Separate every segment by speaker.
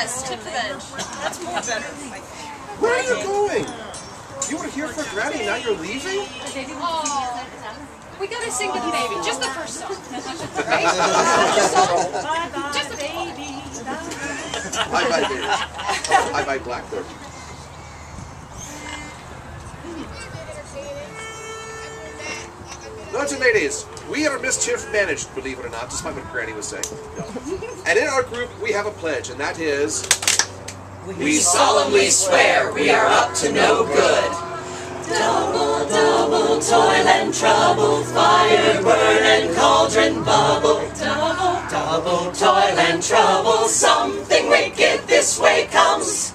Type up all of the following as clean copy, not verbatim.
Speaker 1: Yes, tip the bench. That's more better.
Speaker 2: Where are you going? You were here for Granny, now you're leaving?
Speaker 1: Oh, we gotta sing to the baby. Just the first song. Right? Just the baby.
Speaker 2: I buy baby. I buy Blackbird. Lords and ladies, we are Myschyffe managed, believe it or not, despite what Granny was saying. No. And in our group, we have a pledge, and that is...
Speaker 3: We solemnly swear we are up to no good. Double, double, toil and trouble, fire, burn and cauldron bubble. Double, double, toil and trouble, something wicked this way comes.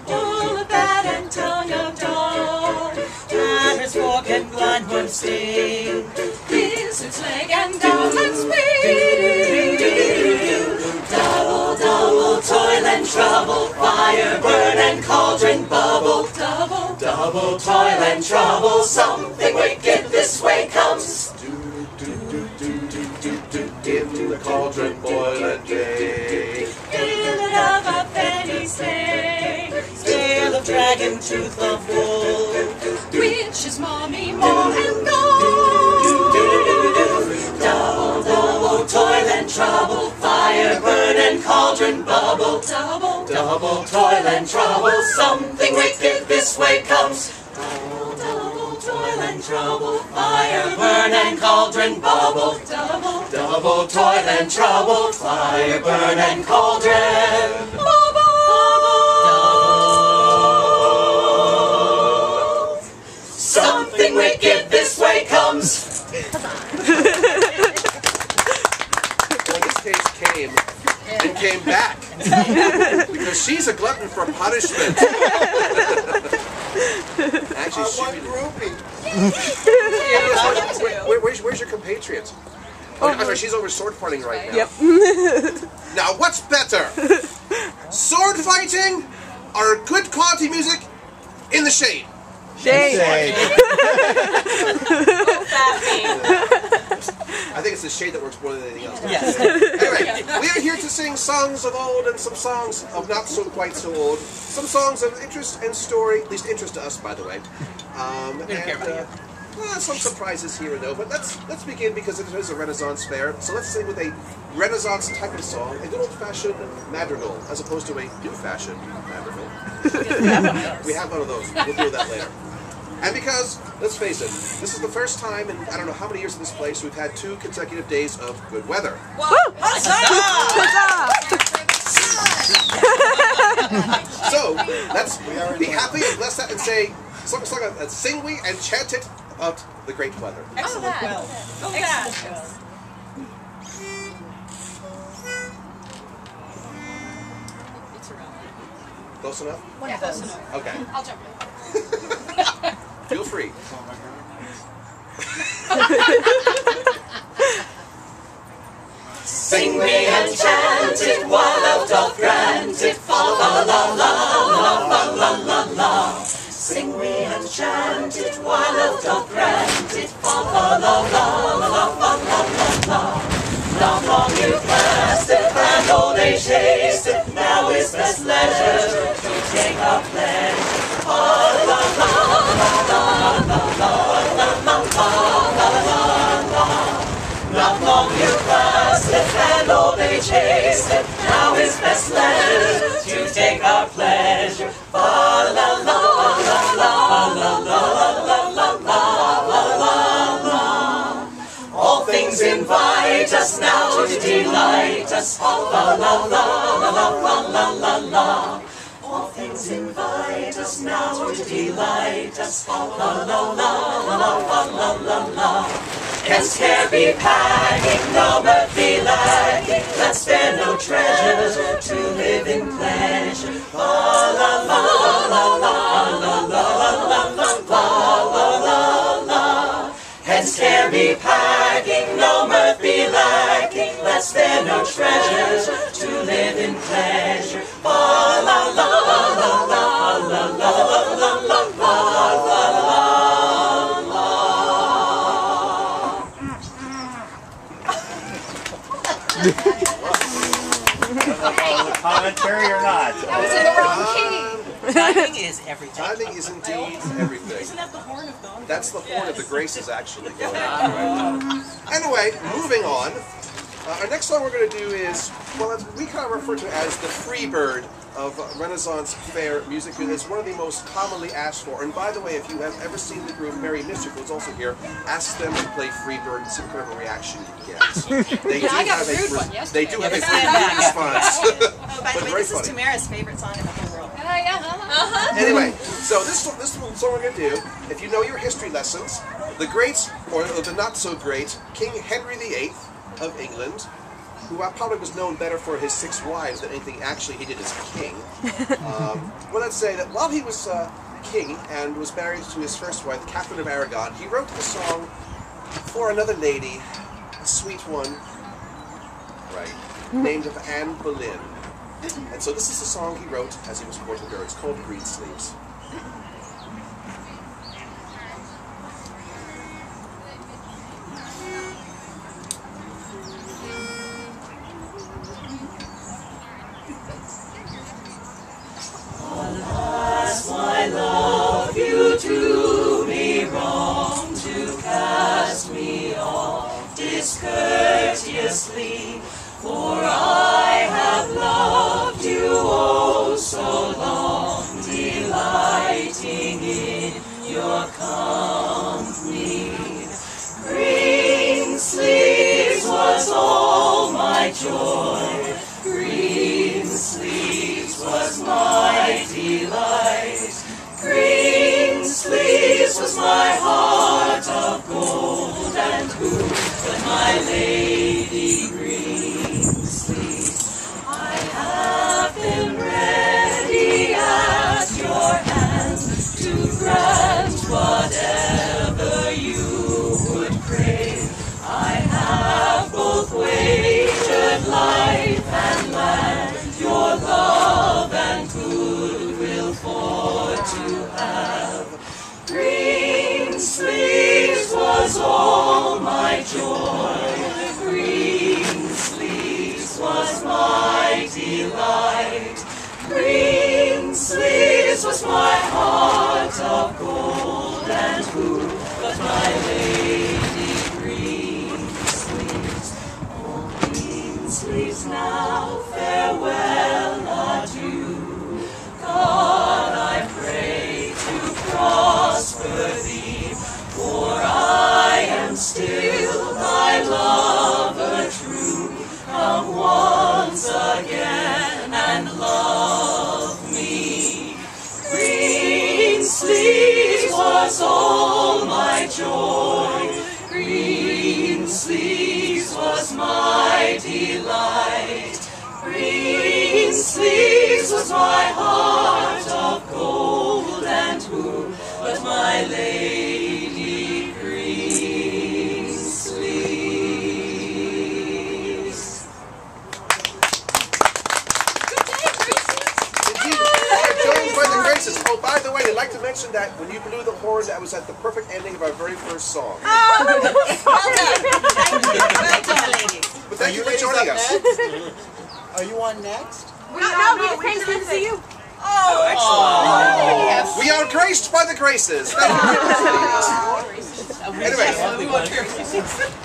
Speaker 3: All of that and tongue of dog, hammer's fork and blindworm sting, lizard's leg and goblin spring. Double, double, toil and trouble, fire, burn and cauldron bubble. Double, double, toil and trouble, something wicked this way comes.
Speaker 2: Into the cauldron boil and bake.
Speaker 3: Fill it of a penny stay, tail of dragon, tooth of wool,
Speaker 1: Witch's mommy, more and gold.
Speaker 3: Double, double, toil and trouble, fire, burn and cauldron bubble. Double, double, toil and trouble, something wicked this way comes. Double, double, toil and trouble, fire, burn and cauldron bubble. Double, double, toil and trouble, fire, burn and cauldron bubble. Something wicked this way comes.
Speaker 2: Well, this case came and came back because she's a glutton for punishment. Actually, where's your compatriot? Oh, she's over sword fighting right now.
Speaker 4: Yep.
Speaker 2: Now, what's better? Sword fighting or good quality music in the shade?
Speaker 4: Shade.
Speaker 2: I think it's the shade that works more than anything else.
Speaker 3: Yes.
Speaker 2: Anyway, we are here to sing songs of old and some songs of not so quite so old. Some songs of interest and story, at least interest to us, by the way. Some surprises here and there, but let's begin because it is a Renaissance fair. So let's sing with a Renaissance type of song, a good old-fashioned madrigal, as opposed to a new-fashioned madrigal. We have one of those. We'll do that later. And because, let's face it, this is the first time in I don't know how many years in this place we've had 2 consecutive days of good weather. So let's be happy and bless that and say, sing we and chant it about the great weather.
Speaker 1: Excellent. Well. Excellent.
Speaker 2: Close enough?
Speaker 1: Yeah, close enough.
Speaker 2: Okay.
Speaker 1: I'll jump in.
Speaker 2: Feel free.
Speaker 3: Sing we and chant it while love doth grant it. Fa la la la la la la la la. Sing we and chant it while love doth grant it. Fa la la la la la la la la. Not long you passed it, and old age hasted. Now is best leisure to take our pledge. Fa la la la la la la la la la la la. Not long you passed it, and old age hasted. Now is best leisure to take our pleasure. Fa la la la la la la la la la la. All things invite us now to delight us. La la la la la la la la. All things invite us now to delight us. La la la la la la la la. Hence care be packing, no mirth be lacking. Let's spare no treasure to live in pleasure. La la la la la la la la la la la. Hence care be packing, no mirth be lacking. Let's spare no treasure to live in pleasure. La la la la la la la la la la la.
Speaker 4: Commentary or not?
Speaker 1: That was in the wrong key.
Speaker 3: Timing is everything.
Speaker 2: Timing is indeed everything.
Speaker 3: Isn't that the horn of God?
Speaker 2: That's the horn of the Graces, actually. Going on right now. Anyway, moving on. Our next song we're going to do is, well, we kind of refer to it as the Freebird of Renaissance fair music. It's one of the most commonly asked for. And by the way, if you have ever seen the group Myschyffe, who's also here, ask them to play Freebird and see what kind of a reaction you get. They
Speaker 1: Yeah, I got
Speaker 2: have
Speaker 1: a rude one yesterday.
Speaker 2: They do have a
Speaker 3: Yeah,
Speaker 2: pretty
Speaker 3: yeah.
Speaker 2: response.
Speaker 3: Oh, by the
Speaker 2: But
Speaker 3: way,
Speaker 2: very
Speaker 3: this is
Speaker 2: funny.
Speaker 3: Tamara's favorite song in the whole world.
Speaker 2: Anyway, so this song we're going to do, if you know your history lessons, the great, or the not so great, King Henry VIII of England, who probably was known better for his 6 wives than anything actually he did as king. Well, let's say that while he was king and was married to his first wife, Catherine of Aragon, he wrote the song for another lady, a sweet one, right, named of Anne Boleyn. And so this is the song he wrote as he was courting her. It's called Green Sleeves.
Speaker 3: Alas, my love, you do me wrong to cast me off discourteously, for I have loved you oh so long, delighting in your company. Green sleeves was all my joy, green sleeves was my delight, green sleeves was my heart of gold, and who but my lady green sleeves? I have been ready at your hand to grant whatever you would crave. I have both wagered life and land, your love and goodwill for to have. Green sleeves was all my joy, green sleeves was my delight, green sleeves was my heart of gold, and who but my lady green sleeves? Oh, green sleeves, now farewell, adieu. God, I pray to prosper thee, for I am still thy lover true. Come once again and love me. Green sleeves was all my joy, green sleeves was my delight, green sleeves was my heart of gold, and who but my lady green sleeves?
Speaker 2: Indeed, we are joined by the Graces. Oh, by the way, I'd like to mention that when you blew the horn, that was at the perfect ending of our very first song.
Speaker 3: Well done. Well done, ladies.
Speaker 2: But thank you for joining us.
Speaker 5: Are you on next?
Speaker 1: We just came to see you.
Speaker 3: Oh, excellent.
Speaker 2: We are graced by the Graces. Thank you very much, ladies. Anyway,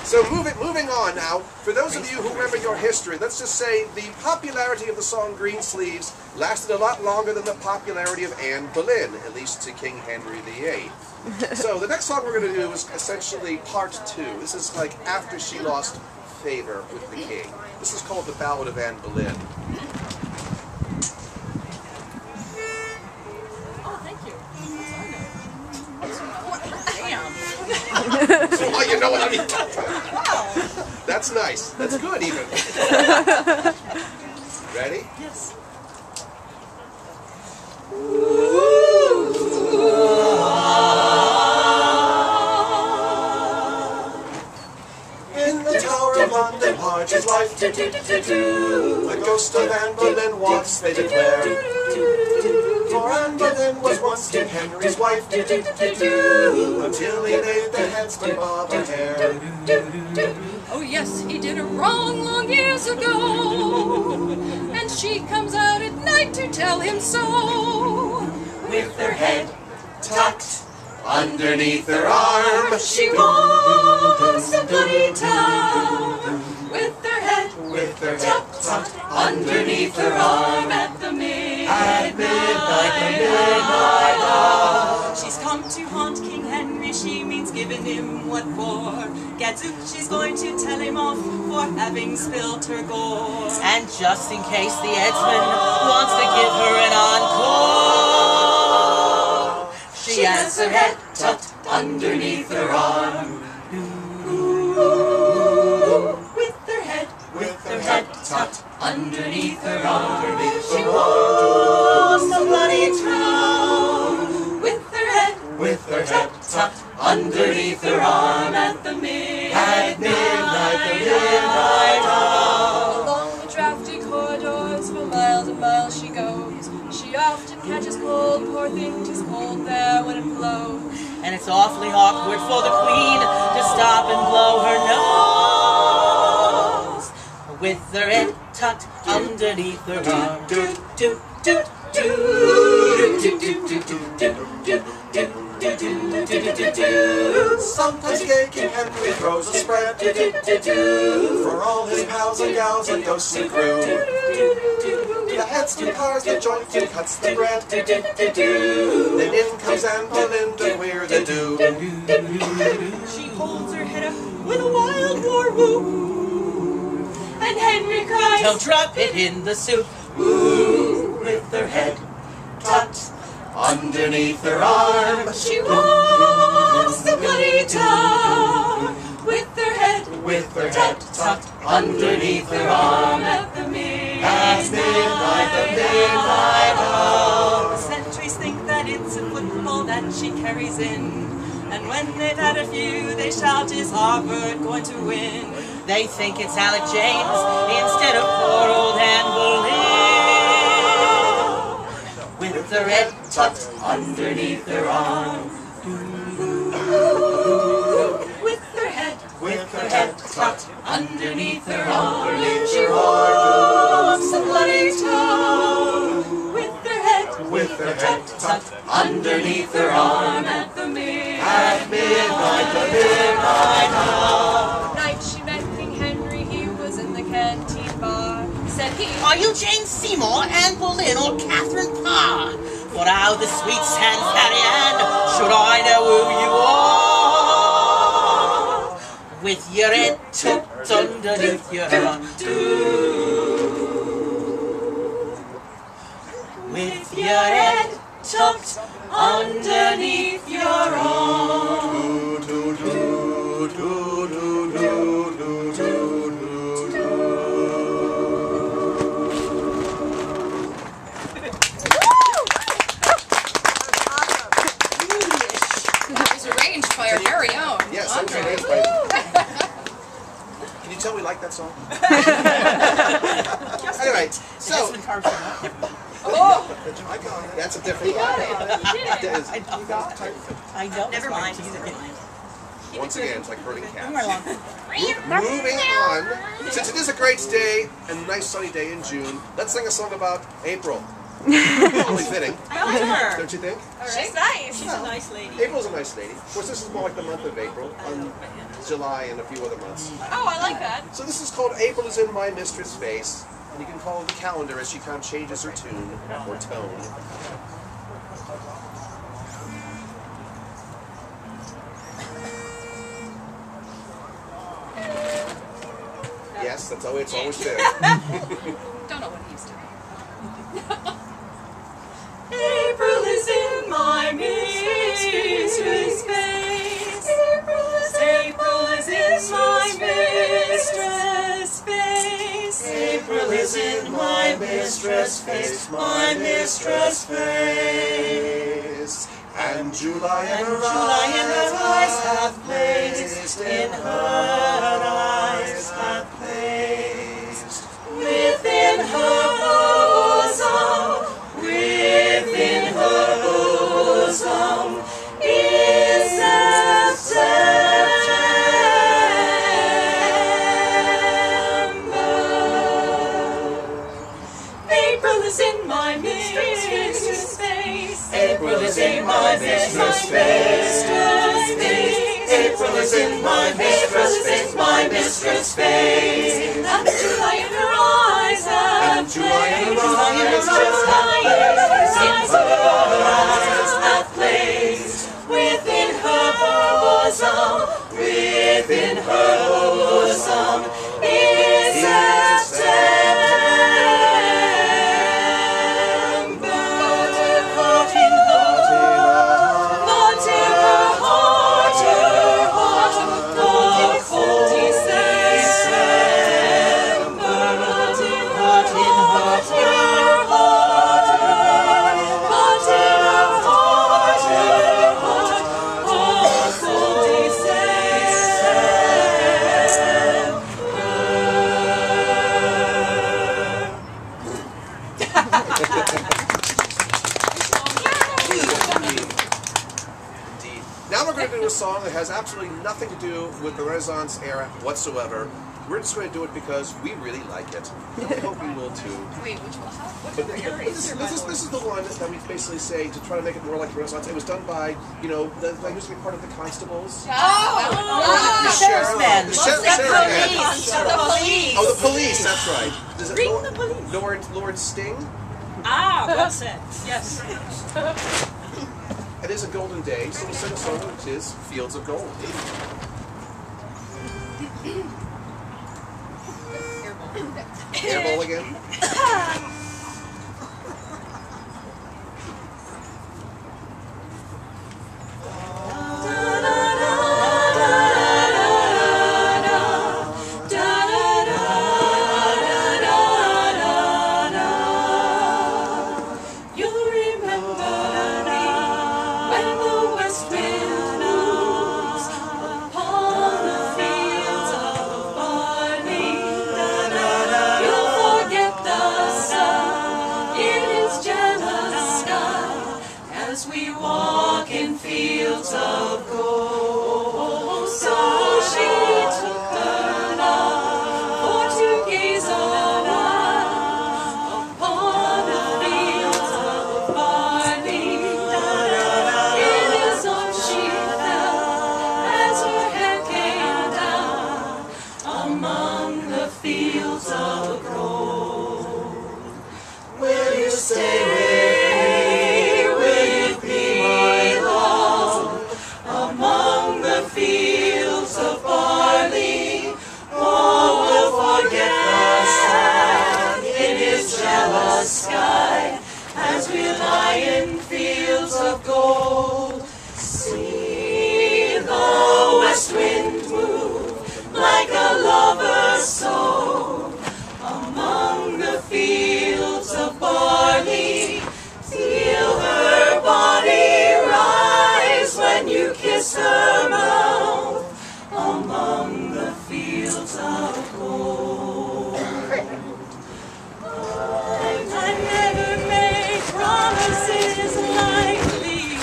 Speaker 2: so moving on now, for those of you who remember your history, let's just say the popularity of the song Green Sleeves lasted a lot longer than the popularity of Anne Boleyn, at least to King Henry VIII. So the next song we're going to do is essentially part 2. This is like after she lost favor with the king. This is called the Ballad of Anne Boleyn.
Speaker 1: Oh, thank you.
Speaker 2: Oh, you know what I mean? That's nice. That's good, even. Ready?
Speaker 3: Yes.
Speaker 2: In the Tower of London, Hardy's life, the ghost of Anne Boleyn walks, they declare. For Anne Boleyn was once King Henry's wife, until he made the headsman bob her hair.
Speaker 1: Oh yes, he did her wrong long years ago. And she comes out at night to tell him so.
Speaker 3: With her head tucked underneath her arm,
Speaker 1: She roams the bloody town. With her head tucked underneath her arm at the midnight hour.
Speaker 3: She's come to haunt King Henry, she means giving him what for. Gadzooks, she's going to tell him off for having spilt her gore.
Speaker 4: And just in case the headsman wants to give her an encore, she has her head tucked underneath her arm.
Speaker 3: With her head tucked
Speaker 4: Underneath her arm,
Speaker 3: she roams the bloody town.
Speaker 1: With her head
Speaker 4: tucked
Speaker 3: Underneath her arm
Speaker 1: at the midnight
Speaker 3: hour.
Speaker 1: Along the drafty corridors for miles and miles she goes. She often catches cold, poor thing, 'tis cold there when it blows.
Speaker 4: and it's awfully awkward for the queen to stop and blow her nose. With her head tucked underneath her arm.
Speaker 2: Sometimes gay King Henry throws a spread for all his pals and gals and ghostly crew. The headsman cars the joint and cuts the bread. Then in comes Anne Boleyn to queer the do.
Speaker 3: She holds her head up with a wild war whoop.
Speaker 1: And Henry cries,
Speaker 4: Don't drop it in the soup.
Speaker 3: With her head tucked underneath her arm.
Speaker 1: she roams the bloody town. With her head
Speaker 3: Tucked underneath her arm.
Speaker 1: at the
Speaker 3: Past
Speaker 1: midnight
Speaker 3: hour. The sentries think that it's a football that she carries in. And when they've had a few, they shout, is Harvard going to win?
Speaker 4: They think it's Alec James instead of poor old Anne Boleyn. With her head tucked underneath her arm.
Speaker 3: With her head tucked
Speaker 4: Underneath her arm.
Speaker 1: she roams the bloody town. With her head
Speaker 3: tucked underneath her arm.
Speaker 1: at the
Speaker 3: At midnight hour.
Speaker 1: night she met King Henry, he was in the canteen bar. Said he,
Speaker 4: Are you Jane Seymour, Anne Boleyn, or Catherine Parr? For how the sweet San Ariane should I know who you are? With your head tucked underneath your arm. With your head tucked underneath your arm.
Speaker 1: that was arranged by our very own.
Speaker 2: Yes, that was
Speaker 1: Andre.
Speaker 2: arranged by. Can you tell we like that song? Anyway, so
Speaker 4: Jasmine carved it up.
Speaker 1: Oh,
Speaker 2: that's a different
Speaker 1: got
Speaker 2: line.
Speaker 1: it. You did it.
Speaker 2: That is-
Speaker 4: I know.
Speaker 3: Never mind.
Speaker 2: Once again, it's like herding
Speaker 4: Move
Speaker 2: cats.
Speaker 4: along.
Speaker 2: Moving on, since it is a great day and a nice sunny day in June, let's sing a song about April. Only fitting,
Speaker 3: I like her.
Speaker 2: don't you think?
Speaker 3: She's nice. She's a nice lady.
Speaker 2: April's a nice lady. Of course, this is more like the month of April, July and a few other months.
Speaker 1: Oh, I like that.
Speaker 2: So this is called April is in My Mistress' Face, and you can follow the calendar as she kind of changes her tune or tone. Yes, that's always been.
Speaker 1: Don't know what he's doing.
Speaker 3: April is in my mistress' face. April is in my mistress' face.
Speaker 2: April is in my mistress' face, my mistress' face. And July and her eyes hath placed, in her eyes hath placed.
Speaker 3: Within her bosom, within her bosom is September. my mistress' face. April is in my mistress' face.
Speaker 1: And July in her eyes,
Speaker 3: And July in her eyes,
Speaker 1: just
Speaker 3: that plays within her bosom, within her bosom is September. But in her heart, the cold December. But in her heart,
Speaker 2: Indeed. Now we're going to do a song that has absolutely nothing to do with the Renaissance era whatsoever. We're just going to do it because we really like it. And we hope you will too.
Speaker 1: Wait, which one?
Speaker 2: But this is the one that we basically say to try to make it more like the Renaissance. It was done by, you know, I used to be part of the constables.
Speaker 4: The sheriff's men.
Speaker 2: The sheriff's men.
Speaker 4: The police.
Speaker 2: Oh, the police, that's right. Is it
Speaker 4: Bring the police.
Speaker 2: Lord Sting?
Speaker 4: Ah, well said. Yes.
Speaker 2: It is a golden day, so we'll sing a song which is Fields of Gold. Airball again.
Speaker 3: As we walk in fields of gold, so she took her love for to gaze awhile upon the fields of barley. It is on she fell as her head came down among the fields of gold. Will you stay with fields of barley, or will forget the sun in his jealous sky, as we lie in fields of gold. See the west wind move like a lover's soul among the fields of barley. Feel her body rise when you kiss her mouth among the fields of gold. I never make promises lightly.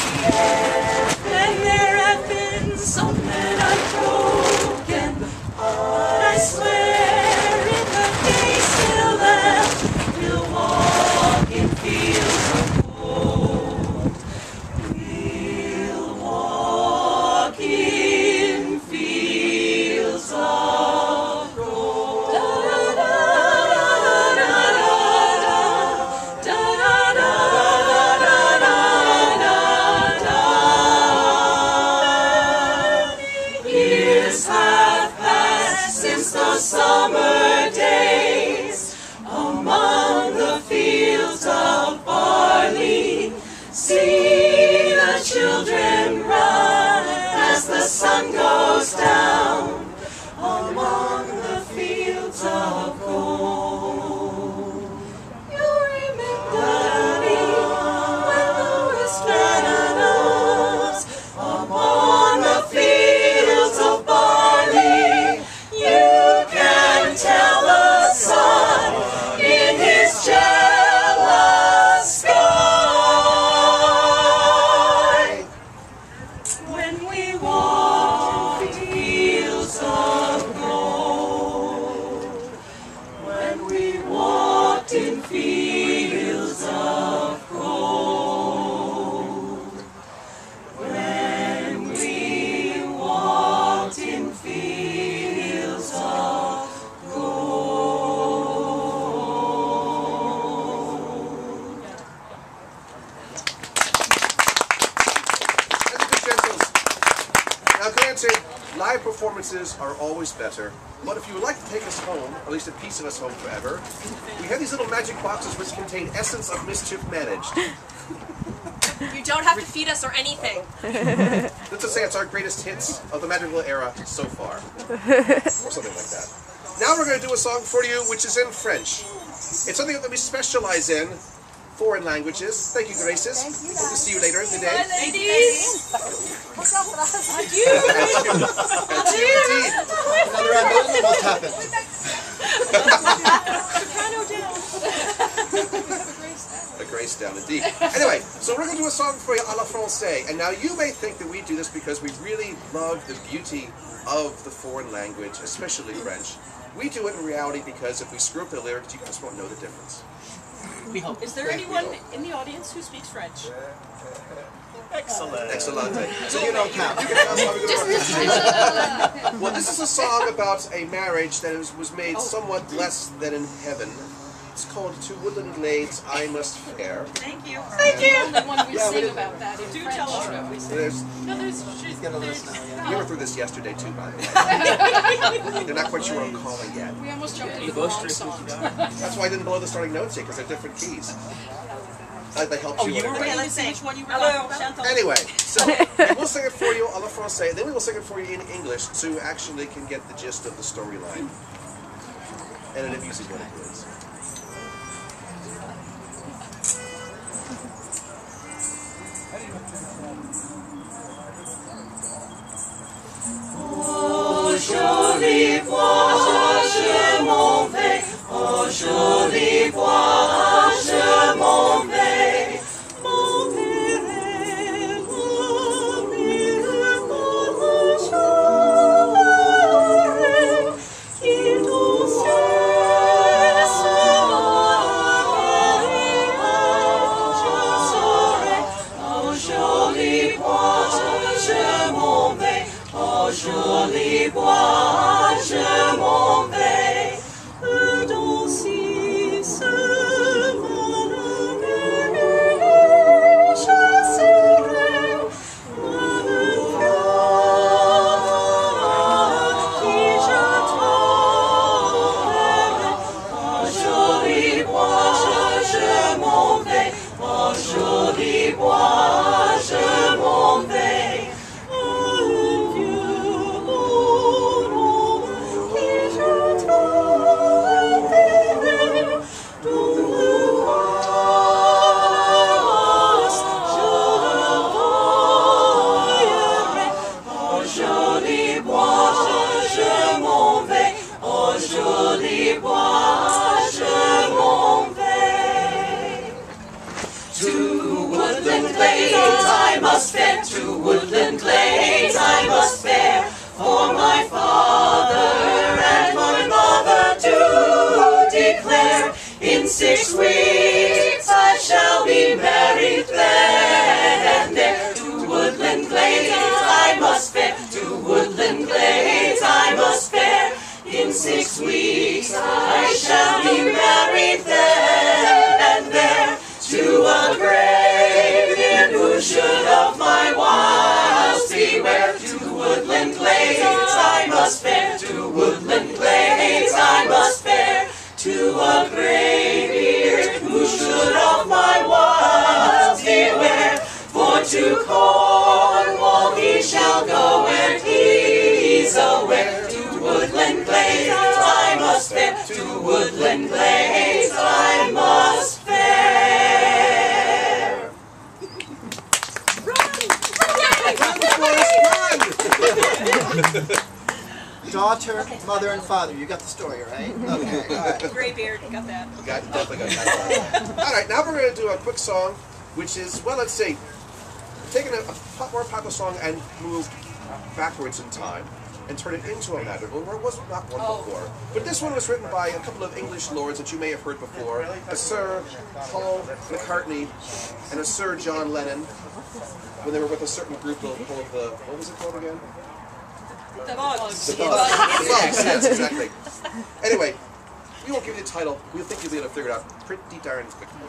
Speaker 2: performances are always better, but if you would like to take us home, or at least a piece of us home forever, we have these little magic boxes which contain essence of Myschyffe managed.
Speaker 1: You don't have to feed us or anything.
Speaker 2: Let's just say it's our greatest hits of the Madrigal era so far. Or something like that. Now we're going to do a song for you which is in French. It's something that we specialize in, foreign languages. Thank you, Graces. Hope to see you later in the day.
Speaker 1: Bye, ladies. Adieu.
Speaker 2: Adieu, indeed.
Speaker 5: Another round almost happened.
Speaker 1: Soprano down.
Speaker 2: A grace down, indeed. Anyway, so we're going to do a song for you a la Francais. And now you may think that we do this because we really love the beauty of the foreign language, especially French. We do it in reality because if we screw up the lyrics, you just won't know the difference.
Speaker 4: We hope.
Speaker 6: Is there anyone in the audience who speaks French?
Speaker 5: Excellent.
Speaker 2: Excellent.
Speaker 5: So you don't count.
Speaker 2: You can ask how we go. Well, this is a song about a marriage that was made somewhat less than in heaven. It's called To Woodland Glades I Must Fare.
Speaker 6: Thank you.
Speaker 1: Thank you.
Speaker 6: The only one we
Speaker 2: Yeah,
Speaker 6: sing
Speaker 2: we-
Speaker 6: about that in
Speaker 1: Do
Speaker 6: French.
Speaker 1: tell us what we sing.
Speaker 6: No, there's
Speaker 5: Get a list now, yeah.
Speaker 2: We were through this yesterday too, by the way. They're not quite sure what I'm calling yet.
Speaker 6: we almost jumped into the wrong song.
Speaker 2: That's why I didn't blow the starting notes yet, because they're different keys. They helped
Speaker 4: Oh,
Speaker 2: you.
Speaker 4: you were
Speaker 2: with it.
Speaker 4: ready to see which one you were talking about?
Speaker 2: Anyway, so we'll sing it for you a la Francais, then we will sing it for you in English, so you actually can get the gist of the storyline. And it music what it is.
Speaker 3: Oh, joli bois, je m'en vais. Oh, joli bois, je m'en vais. Mon père est mobile pour un jour, qui douce je serai. Oh, joli bois, je m'en vais. Oh, joli bois, je m'en vais. Dans si ce chasserai qui je tromperai. Oh, joli bois, je m'en vais. Oh, joli bois, je m'en vais. Un vieux bonhomme qui je tromperai dans le rose, je le voyerai. Oh, joli bois, je m'en vais. Oh, joli bois, je m'en vais. To woodland glades I must fare, to woodland glades I must fare, for my father and my mother do declare, in 6 weeks I shall be married then and there. To woodland glades I must fare, to woodland glades I must fare, in 6 weeks I shall be married then and there. To a grave in who should of my wiles beware. To woodland glades I must fare, to woodland glades I must fare. To a grave who should of my wiles beware. For to Cornwall he shall go and he's aware. To woodland glades I must fare, to woodland glades I must fare.
Speaker 5: Daughter, mother, and father. You got the story, right? Okay, all right.
Speaker 6: Graybeard, got that.
Speaker 2: Definitely got that. Alright, now we're going to do a quick song, which is, well, let's see, taking a more popular song and move backwards in time and turn it into a madrigal where it was not one before. But this one was written by a couple of English lords that you may have heard before, a Sir Paul McCartney and a Sir John Lennon, when they were with a certain group called the, what was it called again?
Speaker 6: The bugs.
Speaker 2: The Bugs. The Bugs, yes, exactly. Anyway, we won't give you the title. We think you'll be able to figure it out pretty darn quickly.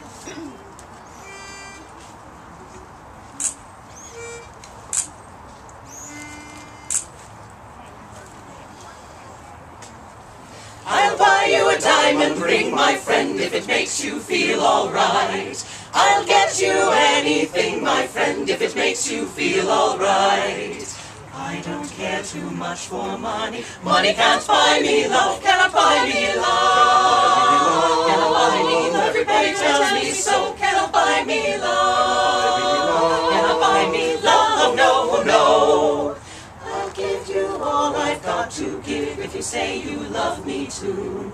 Speaker 3: diamond ring, my friend, if it makes you feel alright. I'll get you anything, my friend, if it makes you feel alright. I don't care too much for money. Money can't buy me love. Cannot buy me love. Cannot buy me love. Everybody tells me so. Cannot buy me love. Cannot buy me love. No, no. I'll give you all I've got to give if you say you love me too.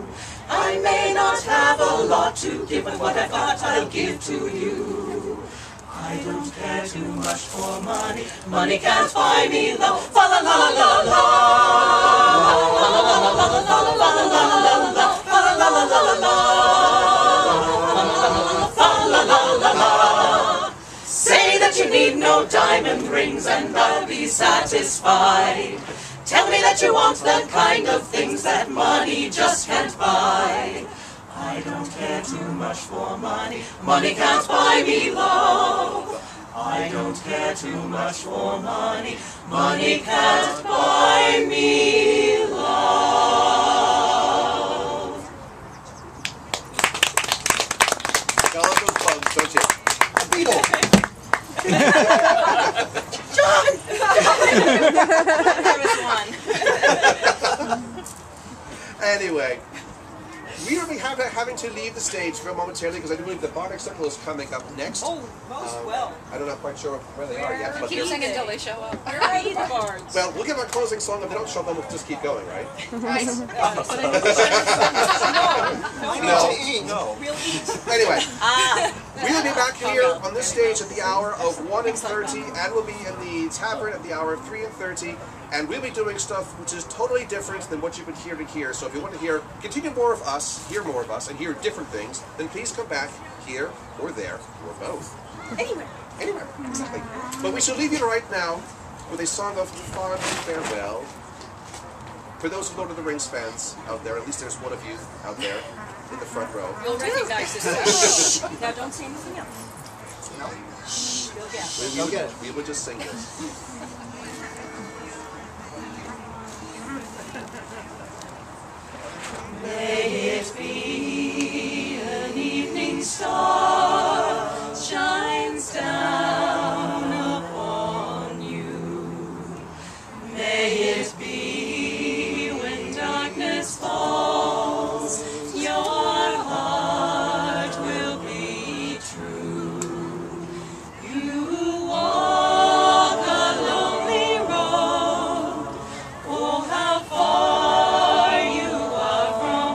Speaker 3: I may not have a lot to give, but what I've got I'll give to you. I don't care too much for money. Money can't buy me love. Fa la la la la la. Fa la la la la la la. Fa la la la la la. Fa la la la la la. Fa la la la la. Say that you need no diamond rings and I'll be satisfied. Tell me that you want the kind of things that money just can't buy. I don't care too much for money. Money can't buy me love. I don't care too much for money. Money can't buy me love.
Speaker 2: Got all those bugs, don't you?
Speaker 5: A beetle.
Speaker 4: John!
Speaker 6: There was one.
Speaker 2: Anyway, we will be having to leave the stage for momentarily because I do believe the bar ensemble is coming up next.
Speaker 6: Oh, most well.
Speaker 2: I'm not quite sure where they are yet, but
Speaker 6: Keep
Speaker 2: they're...
Speaker 6: singing until they show up. Where are the bards?
Speaker 2: Well, we'll give our closing song. If they don't show up, then we'll just keep going, right?
Speaker 6: Right.
Speaker 5: No.
Speaker 6: We'll eat.
Speaker 2: Anyway, we'll be back here on this stage at the hour of 1:30, and we'll be in the tavern at the hour of 3:30, and we'll be doing stuff which is totally different than what you've been hearing here. So if you want to continue more of us, hear more of us, and hear different things, then please come back here or there or both.
Speaker 6: Anywhere.
Speaker 2: Anywhere, exactly. But we shall leave you right now with a song of fond farewell. For those Lord of the Rings fans out there, at least there's one of you out there in the front row.
Speaker 6: You'll recognize this. Now don't say anything else.
Speaker 5: No.
Speaker 6: Shh. You'll get.
Speaker 5: You'll get it.
Speaker 2: We will just sing this.
Speaker 3: May it be an evening star shines down upon you. May it be when darkness falls, your heart will be true. You walk a lonely road, oh how far you are from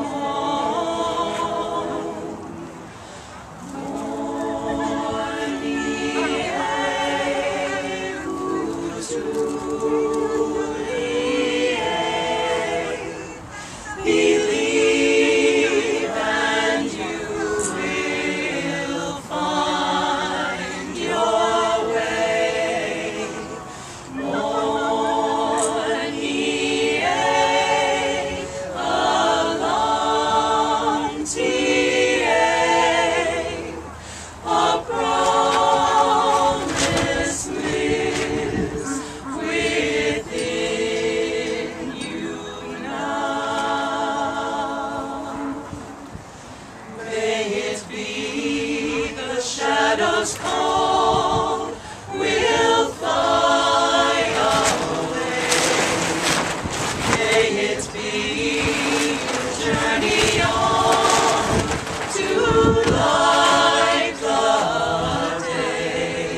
Speaker 3: believe and you will find your way. Morning, along a promise lives within you now. May it be the shadows call, will fly away. May it be your journey on to light the day.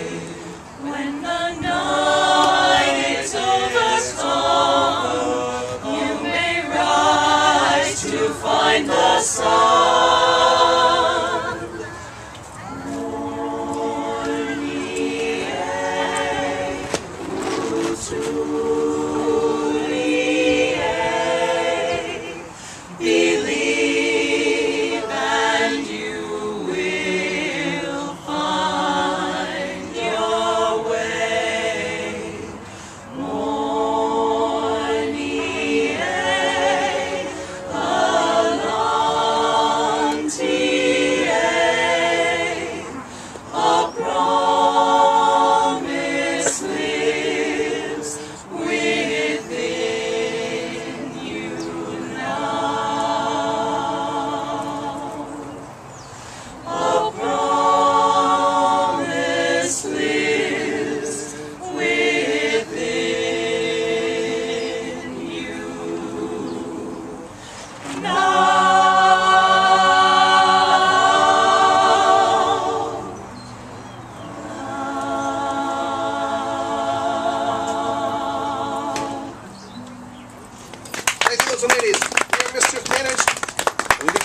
Speaker 3: When the night is overcome, you may rise to find the sun. Believe and you will find your way. Morning, along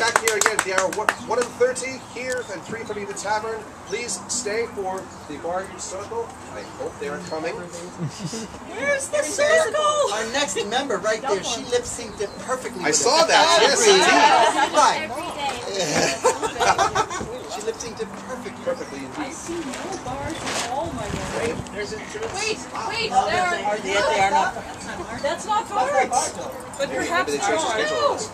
Speaker 2: back here again at the hour 1:30 here and 3:30 at the tavern. Please stay for the bar circle. I hope they are coming.
Speaker 6: Where's the circle?
Speaker 5: Our next member right there, she lip synced it perfectly.
Speaker 2: I saw that, yes, indeed.
Speaker 5: Right. She lip synced it perfectly.
Speaker 6: I see no bars at all, my lord.
Speaker 5: There's a
Speaker 6: Wait,
Speaker 4: They
Speaker 6: there.
Speaker 4: are not.
Speaker 6: That's not bars. But perhaps
Speaker 2: Maybe they changed the
Speaker 6: bars.
Speaker 2: schedule on us.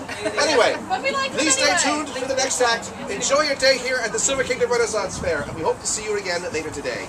Speaker 2: Anyway,
Speaker 6: But we like them
Speaker 2: please stay
Speaker 6: anyway.
Speaker 2: tuned for the next act. Enjoy your day here at the Silver Kingdom Renaissance Fair, and we hope to see you again later today.